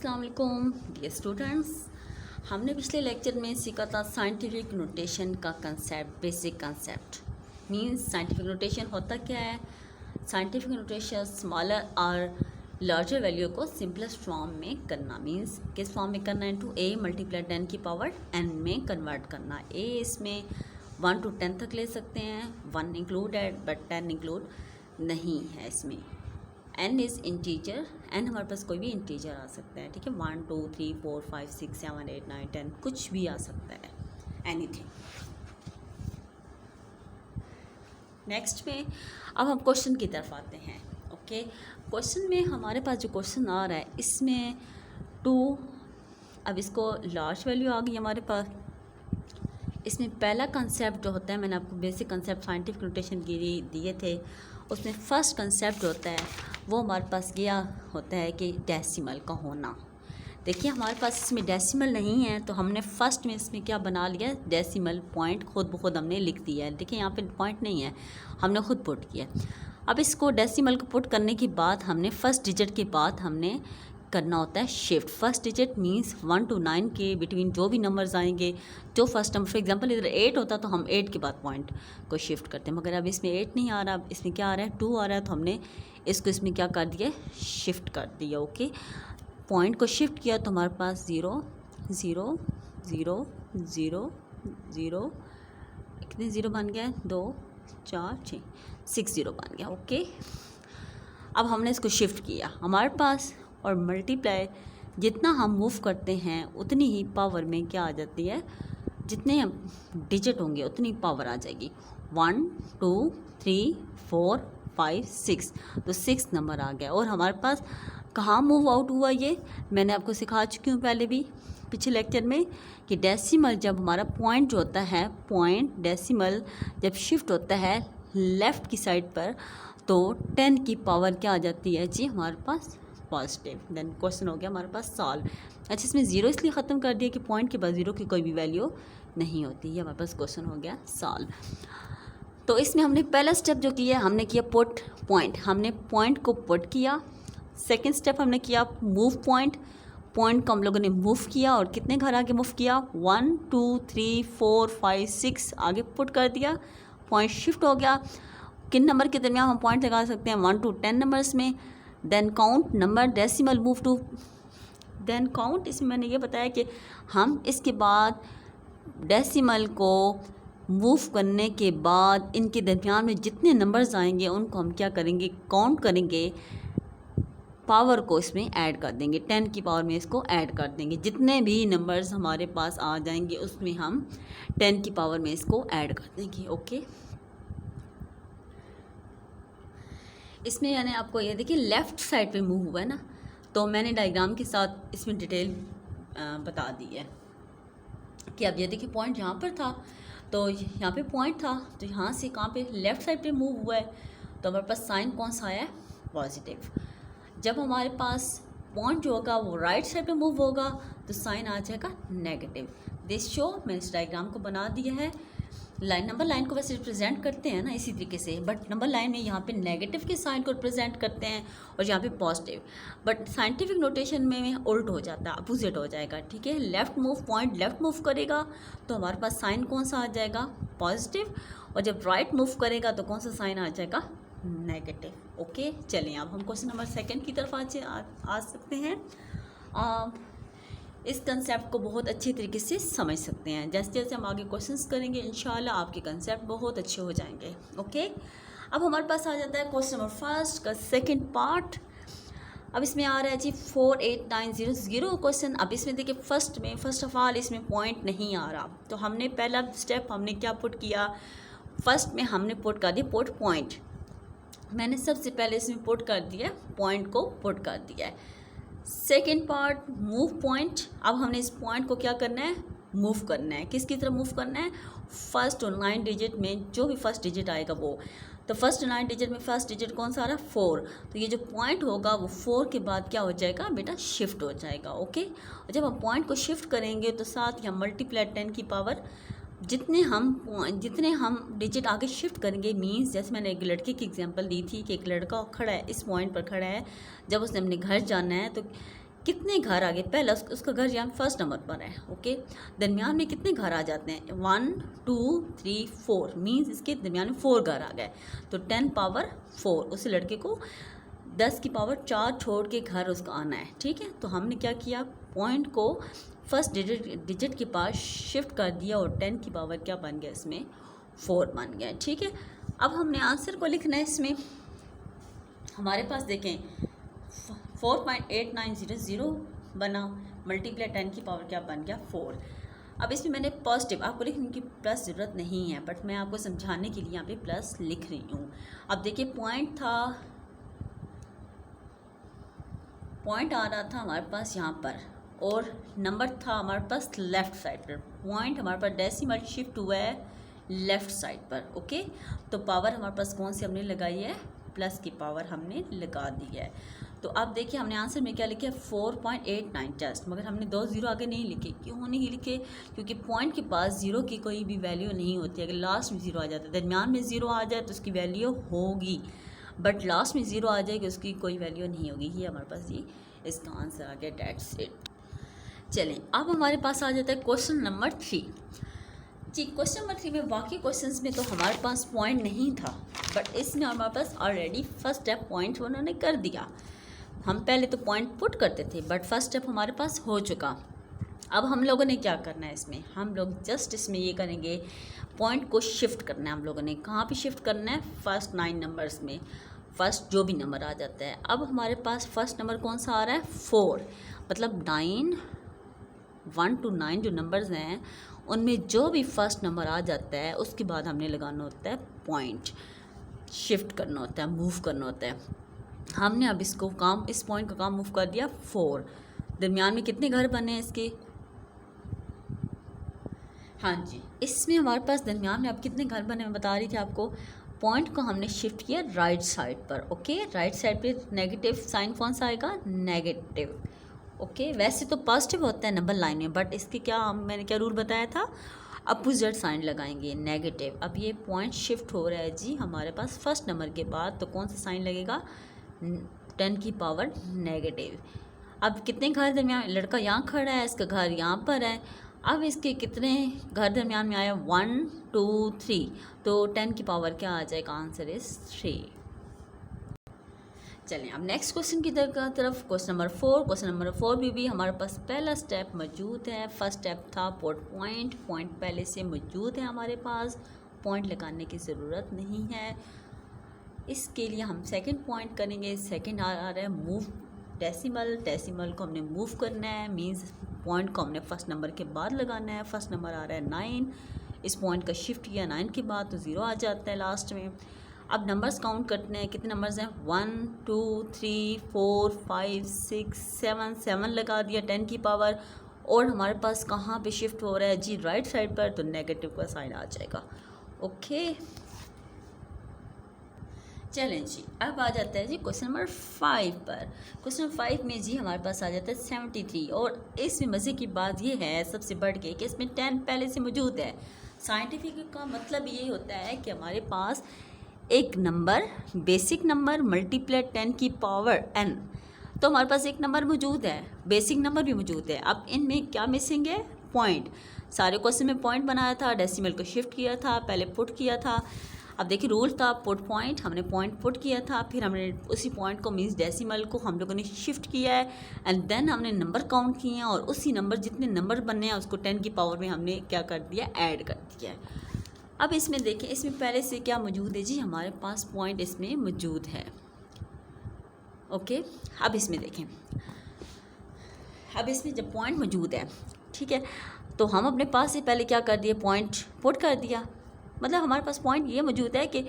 अस्सलाम वालेकुम dear students. हमने पिछले लेक्चर में सीखा था साइंटिफिक नोटेशन का concept. Basic concept means scientific notation होता क्या है। साइंटिफिक नोटेशन स्मॉलर और लार्जर वैल्यू को सिंपलेस्ट फॉर्म में करना मींस किस फॉर्म में करना, इनटू a मल्टीप्लाई 10 की पावर n में कन्वर्ट करना। a इसमें 1 to 10 तक ले सकते हैं, 1 इंक्लूडेड बट 10 इंक्लूड नहीं है इसमें। n इज़ इंटीजर, n हमारे पास कोई भी इंटीजर आ सकता है, ठीक है। 1 2 3 4 5 6 7 8 9 10 कुछ भी आ सकता है, एनीथिंग। नेक्स्ट में अब हम क्वेश्चन की तरफ आते हैं। ओके, क्वेश्चन में हमारे पास जो क्वेश्चन आ रहा है इसमें 2, अब इसको लार्ज वैल्यू आ गई हमारे पास। इसमें पहला कंसेप्ट जो होता है, मैंने आपको बेसिक कंसेप्ट साइंटिफिक नोटेशन के लिए दिए थे, उसमें फर्स्ट कंसेप्ट जो होता है वो हमारे पास यह होता है कि डेसिमल का होना। देखिए हमारे पास इसमें डेसिमल नहीं है तो हमने फर्स्ट में इसमें क्या बना लिया, डेसिमल पॉइंट खुद ब खुद हमने लिख दिया है। देखिए यहाँ पे पॉइंट नहीं है, हमने खुद पुट किया। अब इसको डेसिमल को पुट करने के बाद हमने फर्स्ट डिजिट के बाद हमने करना होता है shift. First digit means 1 to 9 के बिटवीन जो भी नंबर्स आएंगे, जो फर्स्ट नंबर, फॉर एग्जांपल इधर 8 होता तो हम 8 के बाद पॉइंट को शिफ्ट करते हैं, मगर अब इसमें 8 नहीं आ रहा, अब इसमें क्या आ रहा है 2 आ रहा है, तो हमने इसको इसमें क्या कर दिया, शिफ्ट कर दिया। ओके, पॉइंट को शिफ्ट किया तो हमारे पास 0 0 0 0 0 कितने ज़ीरो बन गया, 2 4 6 ज़ीरो बन गया। ओके, अब हमने इसको शिफ्ट किया हमारे पास, और मल्टीप्लाई जितना हम मूव करते हैं उतनी ही पावर में क्या आ जाती है, जितने हम डिजिट होंगे उतनी पावर आ जाएगी। 1 2 3 4 5 6, तो 6 नंबर आ गया। और हमारे पास कहाँ मूव आउट हुआ, ये मैंने आपको सिखा चुकी हूँ पहले भी पिछले लेक्चर में, कि डेसिमल जब हमारा पॉइंट जो होता है, पॉइंट डेसिमल जब शिफ्ट होता है लेफ़्ट की साइड पर, तो 10 की पावर क्या आ जाती है जी हमारे पास, पॉजिटिव। देन क्वेश्चन हो गया हमारे पास सॉल्व। अच्छा, इसमें ज़ीरो इसलिए ख़त्म कर दिया कि पॉइंट के बाद ज़ीरो की कोई भी वैल्यू नहीं होती, ये हमारे पास क्वेश्चन हो गया सॉल्व। तो इसमें हमने पहला स्टेप जो किया, हमने किया पुट पॉइंट, हमने पॉइंट को पुट किया। सेकेंड स्टेप हमने किया मूव पॉइंट, पॉइंट को हम लोगों ने मूव किया, और कितने घर आगे मूव किया, 1 2 3 4 5 6 आगे पुट कर दिया, पॉइंट शिफ्ट हो गया। किन नंबर के दरमियान हम पॉइंट लगा सकते हैं, 1 to 10 नंबर्स में। Then count number decimal move to, then count, इसमें मैंने ये बताया कि हम इसके बाद डेसिमल को मूव करने के बाद इनके दरमियान में जितने नंबर्स आएंगे उनको हम क्या करेंगे, काउंट करेंगे, पावर को इसमें ऐड कर देंगे, 10 की पावर में इसको ऐड कर देंगे। जितने भी नंबर्स हमारे पास आ जाएंगे उसमें हम 10 की पावर में इसको ऐड कर देंगे। ओके, इसमें यानी आपको ये देखिए लेफ़्ट साइड पे मूव हुआ है ना, तो मैंने डायग्राम के साथ इसमें डिटेल बता दी है कि अब ये देखिए पॉइंट यहाँ पर था, तो यहाँ पे पॉइंट था, तो यहाँ से कहाँ पे लेफ़्ट साइड पे मूव हुआ है, तो हमारे पास साइन कौन सा आया है, पॉजिटिव। जब हमारे पास पॉइंट जो होगा वो राइट साइड पे मूव होगा तो साइन आ जाएगा नेगेटिव। दिस शो, मैंने इस डायग्राम को बना दिया है। लाइन, नंबर लाइन को वैसे रिप्रेजेंट करते हैं ना इसी तरीके से, बट नंबर लाइन में यहाँ पे नेगेटिव के साइन को रिप्रेजेंट करते हैं और यहाँ पे पॉजिटिव, बट साइंटिफिक नोटेशन में उल्ट हो जाता है, अपोजिट हो जाएगा, ठीक है। Left move, point left move करेगा तो हमारे पास साइन कौन सा आ जाएगा, पॉजिटिव, और जब राइट मूव करेगा तो कौन सा साइन आ जाएगा, नेगेटिव। ओके, चलिए अब हम क्वेश्चन नंबर 2 की तरफ आ सकते हैं। इस कंसेप्ट को बहुत अच्छी तरीके से समझ सकते हैं। जैसे जैसे हम आगे क्वेश्चंस करेंगे इंशाल्लाह आपके कंसेप्ट बहुत अच्छे हो जाएंगे। ओके, अब हमारे पास आ जाता है क्वेश्चन नंबर 1 का सेकंड पार्ट। अब इसमें आ रहा है जी 4 8 9 0 0 क्वेश्चन। अब इसमें देखिए फर्स्ट ऑफ ऑल इसमें पॉइंट नहीं आ रहा, तो हमने पहला स्टेप हमने क्या पुट किया, फर्स्ट में हमने पुट कर दिया पुट पॉइंट। मैंने सबसे पहले इसमें पुट कर दिया पॉइंट को पुट कर दिया है। सेकेंड पार्ट मूव पॉइंट, अब हमने इस पॉइंट को क्या करना है, मूव करना है। किसकी तरफ मूव करना है, फर्स्ट और 9 डिजिट में जो भी फर्स्ट डिजिट आएगा वो, तो फर्स्ट 9 डिजिट में फर्स्ट डिजिट कौन सा आ रहा है, 4, तो ये जो पॉइंट होगा वो 4 के बाद क्या हो जाएगा बेटा, शिफ्ट हो जाएगा। ओके, और जब हम पॉइंट को शिफ्ट करेंगे तो साथ ही हम मल्टीप्लाई 10 की पावर, जितने हम डिजिट आगे शिफ्ट करेंगे, मींस जैसे मैंने एक लड़के की एग्जांपल दी थी कि एक लड़का खड़ा है, इस पॉइंट पर खड़ा है, जब उसने अपने घर जाना है तो कितने घर आगे, पहला उसका घर यहाँ फर्स्ट नंबर पर है, ओके। दरमियान में कितने घर आ जाते हैं, 1 2 3 4, मीन्स इसके दरमियान में 4 घर आ गए, तो 10 पावर 4, उस लड़के को 10 की पावर 4 छोड़ के घर उसका आना है, ठीक है। तो हमने क्या किया, पॉइंट को फर्स्ट डिजिट के पास शिफ्ट कर दिया और 10 की पावर क्या बन गया, इसमें 4 बन गया, ठीक है। अब हमने आंसर को लिखना है। इसमें हमारे पास देखें 4.8900 बना, मल्टीप्लाई 10 की पावर क्या बन गया, 4। अब इसमें मैंने पॉजिटिव, आपको लिखने की प्लस ज़रूरत नहीं है, बट मैं आपको समझाने के लिए यहाँ पे प्लस लिख रही हूँ। अब देखिए पॉइंट आ रहा था हमारे पास यहाँ पर, और नंबर था हमारे पास लेफ़्ट साइड पर। पॉइंट हमारे पास डेसिमल शिफ्ट हुआ है लेफ़्ट साइड पर, ओके। तो पावर हमारे पास कौन सी हमने लगाई है, प्लस की पावर हमने लगा दी है। तो अब देखिए हमने आंसर में क्या लिखा है, 4.89 जस्ट, मगर हमने 2 ज़ीरो आगे नहीं लिखे। क्यों नहीं लिखे, क्योंकि पॉइंट के पास ज़ीरो की कोई भी वैल्यू नहीं होती। अगर लास्ट में ज़ीरो आ जाता है, दरमियान में ज़ीरो आ जाए तो उसकी वैल्यू होगी, बट लास्ट में ज़ीरो आ जाएगी उसकी कोई वैल्यू नहीं होगी। ये हमारे पास ये इसका आंसर आ गया, डेट्स इट। चलें, अब हमारे पास आ जाता है क्वेश्चन नंबर 3 जी। क्वेश्चन नंबर 3 में बाकी क्वेश्चंस में तो हमारे पास पॉइंट नहीं था, बट इसमें हमारे पास ऑलरेडी फर्स्ट स्टेप पॉइंट उन्होंने कर दिया। हम पहले तो पॉइंट पुट करते थे, बट फर्स्ट स्टेप हमारे पास हो चुका। अब हम लोगों ने क्या करना है, इसमें हम लोग जस्ट इसमें ये करेंगे, पॉइंट को शिफ्ट करना है हम लोगों ने। कहाँ पे शिफ्ट करना है, फर्स्ट 9 नंबर्स में, फर्स्ट जो भी नंबर आ जाता है। अब हमारे पास फर्स्ट नंबर कौन सा आ रहा है, 4, मतलब 9 1 to 9 जो नंबर्स हैं उनमें जो भी फर्स्ट नंबर आ जाता है उसके बाद हमने लगाना होता है पॉइंट, शिफ्ट करना होता है, मूव करना होता है। हमने अब इस पॉइंट का काम मूव कर दिया 4। दरमियान में कितने घर बने हैं इसके, हाँ जी, इसमें हमारे पास दरमियान में अब कितने घर बने मैं बता रही थी आपको। पॉइंट को हमने शिफ्ट किया राइट साइड पर, ओके। राइट साइड पे नेगेटिव साइन कौन सा आएगा, नेगेटिव, ओके। वैसे तो पॉजिटिव होता है नंबर लाइन में, बट इसके मैंने क्या रूल बताया था, अपोजिट साइन लगाएंगे, नेगेटिव। अब ये पॉइंट शिफ्ट हो रहा है जी हमारे पास फर्स्ट नंबर के बाद, तो कौन सा साइन लगेगा, 10 की पावर नेगेटिव। अब कितने घर दरमियान, लड़का यहाँ खड़ा है, इसका घर यहाँ पर है। अब इसके कितने घर दरमियान में आया, 1 2 3, तो 10 की पावर क्या आ जाएगा, आंसर इज 3। चलें अब नेक्स्ट क्वेश्चन की तरफ, क्वेश्चन नंबर 4। क्वेश्चन नंबर 4 में भी हमारे पास पहला स्टेप मौजूद है। फर्स्ट स्टेप था पुट पॉइंट, पॉइंट पहले से मौजूद है हमारे पास, पॉइंट लगाने की ज़रूरत नहीं है। इसके लिए हम सेकंड पॉइंट करेंगे। सेकंड आ रहा है मूव डेसिमल, डेसिमल को हमने मूव करना है, मींस पॉइंट को हमने फर्स्ट नंबर के बाद लगाना है। फर्स्ट नंबर आ रहा है 9, इस पॉइंट का शिफ्ट किया 9 के बाद तो 0 आ जाता है लास्ट में। अब नंबर्स काउंट करते हैं, कितने नंबर्स हैं, 1 2 3 4 5 6 7, 7 लगा दिया 10 की पावर। और हमारे पास कहाँ पे शिफ्ट हो रहा है जी, राइट साइड पर, तो नेगेटिव का साइन आ जाएगा, ओके। चलें जी, अब आ जाता है जी क्वेश्चन नंबर 5 पर। क्वेश्चन नंबर 5 में जी हमारे पास आ जाता है 73, और इसमें मज़े की बात ये है सबसे बढ़ के कि इसमें 10 पहले से मौजूद है। साइंटिफिक का मतलब ये होता है कि हमारे पास एक नंबर, बेसिक नंबर मल्टीप्लाई 10 की पावर n, तो हमारे पास एक नंबर मौजूद है, बेसिक नंबर भी मौजूद है। अब इनमें क्या मिसिंग है, पॉइंट। सारे क्वेश्चन में पॉइंट बनाया था, डेसिमल को शिफ्ट किया था, पहले पुट किया था। अब देखिए रूल था पुट पॉइंट, हमने पॉइंट पुट किया था, फिर हमने उसी पॉइंट को मीन्स डेसिमल को हम लोगों ने शिफ्ट किया है, एंड देन हमने नंबर काउंट किए हैं, और उसी नंबर जितने नंबर बनने हैं उसको 10 की पावर में हमने क्या कर दिया, ऐड कर दिया है। अब इसमें देखें, इसमें पहले से क्या मौजूद है जी, हमारे पास पॉइंट इसमें मौजूद है, ओके। अब इसमें देखें, अब इसमें जब पॉइंट मौजूद है, ठीक है, तो हम अपने पास से पहले क्या कर दिए, पॉइंट पुट कर दिया। मतलब हमारे पास पॉइंट ये मौजूद है कि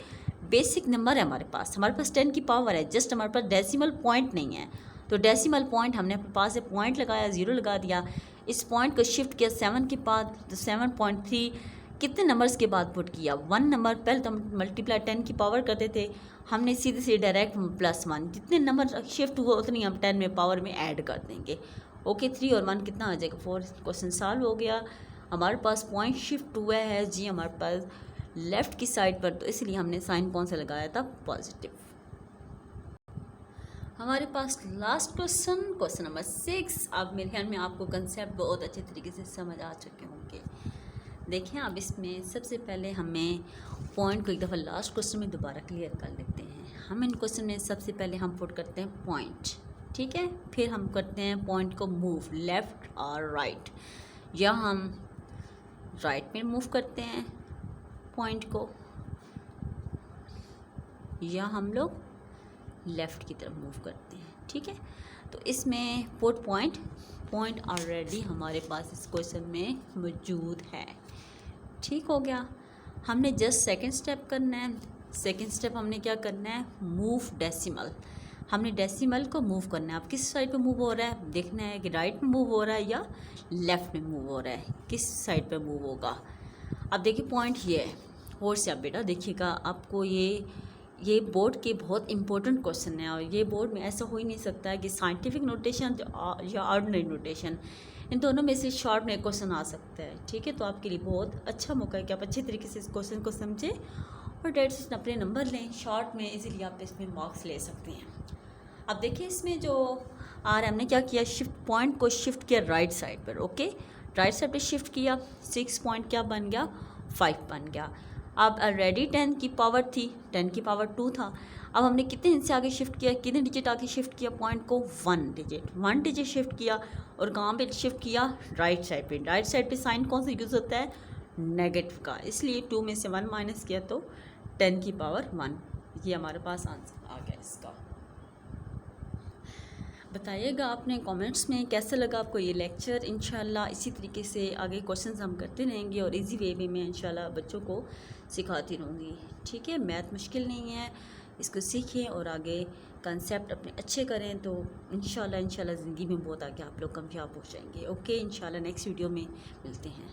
बेसिक नंबर है हमारे पास 10 की पावर है, जस्ट हमारे पास डेसिमल पॉइंट नहीं है। तो डेसिमल पॉइंट हमने अपने पास से पॉइंट लगाया, 0 लगा दिया। इस पॉइंट को शिफ्ट किया 7 के बाद, तो 7.3 कितने नंबर्स के बाद पुट किया, 1 नंबर। पहले तो हम मल्टीप्लाई 10 की पावर करते थे, हमने सीधे से डायरेक्ट +1, जितने नंबर शिफ्ट हुआ उतनी हम 10 में पावर में ऐड कर देंगे, ओके। 3 और 1 कितना आ जाएगा, 4। क्वेश्चन सॉल्व हो गया। हमारे पास पॉइंट शिफ्ट हुआ है जी हमारे पास लेफ़्ट की साइड पर, तो इसलिए हमने साइन कौन सा लगाया था, पॉजिटिव। हमारे पास लास्ट क्वेश्चन नंबर 6। अब मेरे ख्याल में आपको कंसेप्ट बहुत अच्छे तरीके से समझ आ चुके होंगे। देखें, अब इसमें सबसे पहले हमें पॉइंट को एक दफ़ा लास्ट क्वेश्चन में दोबारा क्लियर कर लेते हैं। हम इन क्वेश्चन में सबसे पहले हम पुट करते हैं पॉइंट, ठीक है। फिर हम करते हैं पॉइंट को मूव लेफ़्ट और राइट, या हम राइट में मूव करते हैं पॉइंट को, या हम लोग लेफ़्ट की तरफ मूव करते हैं, ठीक है। तो इसमें पुट पॉइंट ऑलरेडी हमारे पास इस क्वेश्चन में मौजूद है, ठीक हो गया। हमने जस्ट सेकंड स्टेप करना है। सेकंड स्टेप हमने क्या करना है, मूव डेसिमल। हमने डेसिमल को मूव करना है। अब किस साइड पे मूव हो रहा है देखना है कि राइट में मूव हो रहा है या लेफ़्ट में मूव हो रहा है, किस साइड पे मूव होगा। अब देखिए पॉइंट ये है। और से आप बेटा देखिएगा, आपको ये बोर्ड के बहुत इंपॉर्टेंट क्वेश्चन है, और ये बोर्ड में ऐसा हो ही नहीं सकता है कि साइंटिफिक नोटेशन या ऑर्डिनरी नोटेशन, इन दोनों में से शॉर्ट में क्वेश्चन आ सकता है, ठीक है। तो आपके लिए बहुत अच्छा मौका है कि आप अच्छे तरीके से इस क्वेश्चन को समझें और डेट से अपने नंबर लें शॉर्ट में, इजीली आप इसमें मार्क्स ले सकते हैं। अब देखिए इसमें जो आ रहा है, हमने क्या किया, शिफ्ट पॉइंट को शिफ्ट किया राइट साइड पर, ओके। राइट साइड पर शिफ्ट किया, 6 पॉइंट क्या बन गया, 5 बन गया। अब ऑलरेडी 10 की पावर थी, 10 की पावर 2 था। अब हमने कितने इंच से आगे शिफ्ट किया, कितने डिजिट आगे शिफ्ट किया पॉइंट को, 1 डिजिट शिफ्ट किया। और कहाँ पे शिफ्ट किया, राइट साइड पे। राइट साइड पे साइन कौन सा यूज़ होता है, नेगेटिव का, इसलिए 2 में से 1 माइनस किया तो 10 की पावर 1। ये हमारे पास आंसर आ गया इसका। बताइएगा आपने कमेंट्स में कैसा लगा आपको ये लेक्चर। इंशाल्लाह इसी तरीके से आगे क्वेश्चंस हम करते रहेंगे और इजी वे में मैं इंशाल्लाह बच्चों को सिखाती रहूँगी, ठीक है। मैथ मुश्किल नहीं है, इसको सीखें और आगे कंसेप्ट अपने अच्छे करें तो इंशाल्लाह ज़िंदगी में बहुत आगे आप लोग कामयाब हो जाएंगे। ओके, इंशाल्लाह नेक्स्ट वीडियो में मिलते हैं।